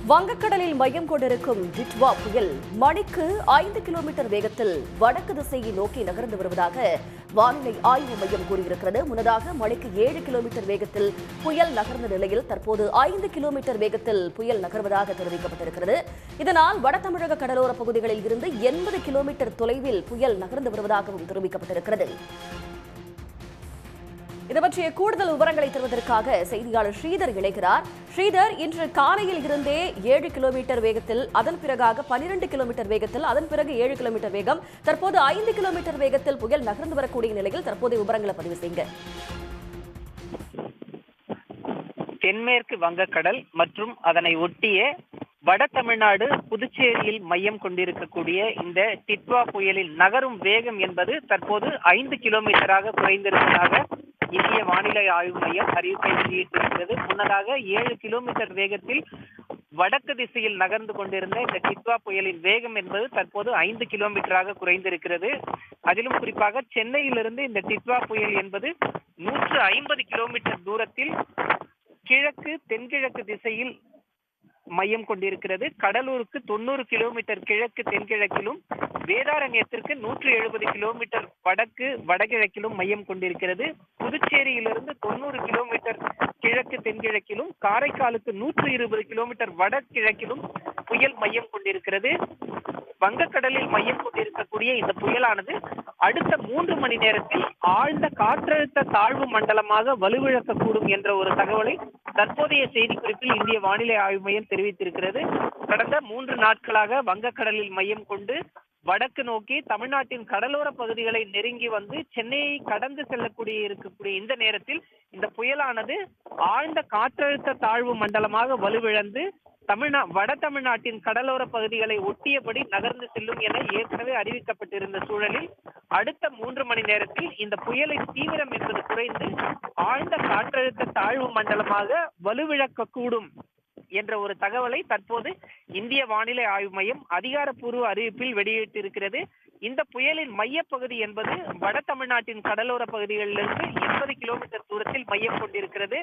வங்கக்கடலில் மையம் கொண்டிருக்கும் டிட்வா புயல் மணிக்கு 5 கிலோமீட்டர் வேகத்தில் வடக்கு திசையை நோக்கி நகர்ந்து வருவதாக வானிலை ஆய்வு மையம் கூறியிருக்கிறது. முன்னதாக மணிக்கு 7 கிலோமீட்டர் வேகத்தில் புயல் நகர்ந்த நிலையில் தற்போது 5 கிலோமீட்டர் வேகத்தில் புயல் நகர்வதாக தெரிவிக்கப்பட்டிருக்கிறது. இதனால் வட தமிழக கடலோர பகுதிகளில் இருந்து 80 கிலோமீட்டர் தொலைவில் புயல் நகர்ந்து வருவதாகவும் தெரிவிக்கப்பட்டிருக்கிறது. இது பற்றிய கூடுதல் விவரங்களை தருவதற்காக செய்தியாளர் ஸ்ரீதர் இணைகிறார். ஸ்ரீதர், இன்று காலையில் இருந்தே 7 கிலோமீட்டர் வேகத்தில், அதன் பிறகாக 12 கிலோமீட்டர் வேகத்தில், அதன் பிறகு 7 கிலோமீட்டர் வேகம், தற்போது 5 கிலோமீட்டர் வேகத்தில் புயல் நகர்ந்து வரக்கூடிய நிலையில் தற்போதைய விவரங்களை பதிவு செய்யுங்க. தென்மேற்கு வங்கக்கடல் மற்றும் அதனை ஒட்டிய வட தமிழ்நாடு புதுச்சேரியில் மையம் கொண்டிருக்கக்கூடிய இந்த டிட்வா புயலின் நகரும் வேகம் என்பது தற்போது 5 கிலோமீட்டராக குறைந்திருப்பதாக இந்திய வானிலை ஆய்வு மையம் அறிவிப்பை வெளியிட்டிருக்கிறது. முன்னதாக 7 கிலோமீட்டர் வேகத்தில் வடக்கு திசையில் நகர்ந்து கொண்டிருந்த இந்த டிட்வா புயலின் வேகம் என்பது தற்போது 5 கிலோமீட்டராக குறைந்திருக்கிறது. அதிலும் குறிப்பாக சென்னையிலிருந்து இந்த டிட்வா புயல் என்பது 150 கிலோமீட்டர் தூரத்தில் கிழக்கு தென்கிழக்கு திசையில் மையம் கொண்டிருக்கிறது. கடலூருக்கு 90 கிலோமீட்டர் கிழக்கு தென்கிழக்கிலும், வேதாரண்யத்திற்கு 170 கிலோமீட்டர் வடக்கு வடகிழக்கிலும் மையம் கொண்டிருக்கிறது. புதுச்சேரியிலிருந்து 90 கிலோமீட்டர் கிழக்கு தென்கிழக்கிலும், காரைக்காலுக்கு 120 கிலோமீட்டர் வடகிழக்கிலும் புயல் மையம் கொண்டிருக்கிறது. வங்கக்கடலில் மையம் கொண்டிருக்கக்கூடிய இந்த புயலானது அடுத்த 3 மணி நேரத்தில் ஆழ்ந்த காற்றழுத்த தாழ்வு மண்டலமாக வலுவிழக்கக்கூடும் என்ற ஒரு தகவலை தற்போதைய செய்திக்குறிப்பில் இந்திய வானிலை ஆய்வு மையம் தெரிவித்திருக்கிறது. கடந்த 3 நாட்களாக வங்கக்கடலில் மையம் கொண்டு வடக்கு நோக்கி தமிழ்நாட்டின் கடலோர பகுதிகளை நெருங்கி வந்து சென்னையை கடந்து இருக்கக்கூடிய இந்த நேரத்தில் இந்த புயலானது ஆழ்ந்த காற்றழுத்த தாழ்வு மண்டலமாக வலுவிழந்து வட தமிழ்நாட்டின் கடலோர பகுதிகளை ஒட்டியபடி நகர்ந்து செல்லும் என ஏற்கனவே அறிவிக்கப்பட்டிருந்த சூழலில் அடுத்த 3 மணி நேரத்தில் இந்த புயலின் தீவிரம் என்பது குறைந்து ஆழ்ந்த காற்றழுத்த தாழ்வு மண்டலமாக வலுவிழக்கக்கூடும் என்ற ஒரு தகவலை தற்போது இந்திய வானிலை ஆய்வு மையம் அதிகாரப்பூர்வ அறிவிப்பில் வெளியிட்டிருக்கிறது. இந்த புயலின் மையப்பகுதி என்பது வட தமிழ்நாட்டின் கடலோர பகுதிகளிலிருந்து 80 கிலோமீட்டர் தூரத்தில் மையம் கொண்டிருக்கிறது.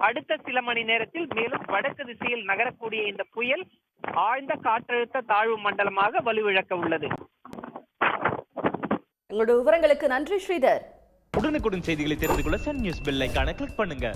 அடுத்த சில மணி நேரத்தில் மேலும் வடக்கு திசையில் நகரக்கூடிய இந்த புயல் ஆழ்ந்த காற்றழுத்த தாழ்வு மண்டலமாக வலுவிழக்க உள்ளது. உங்களுடைய விவரங்களுக்கு நன்றி ஸ்ரீதர். உடனுக்குடன் செய்திகளை தெரிந்து கொள்ள சன் நியூஸ் பெல் ஐகானை கிளிக் பண்ணுங்க.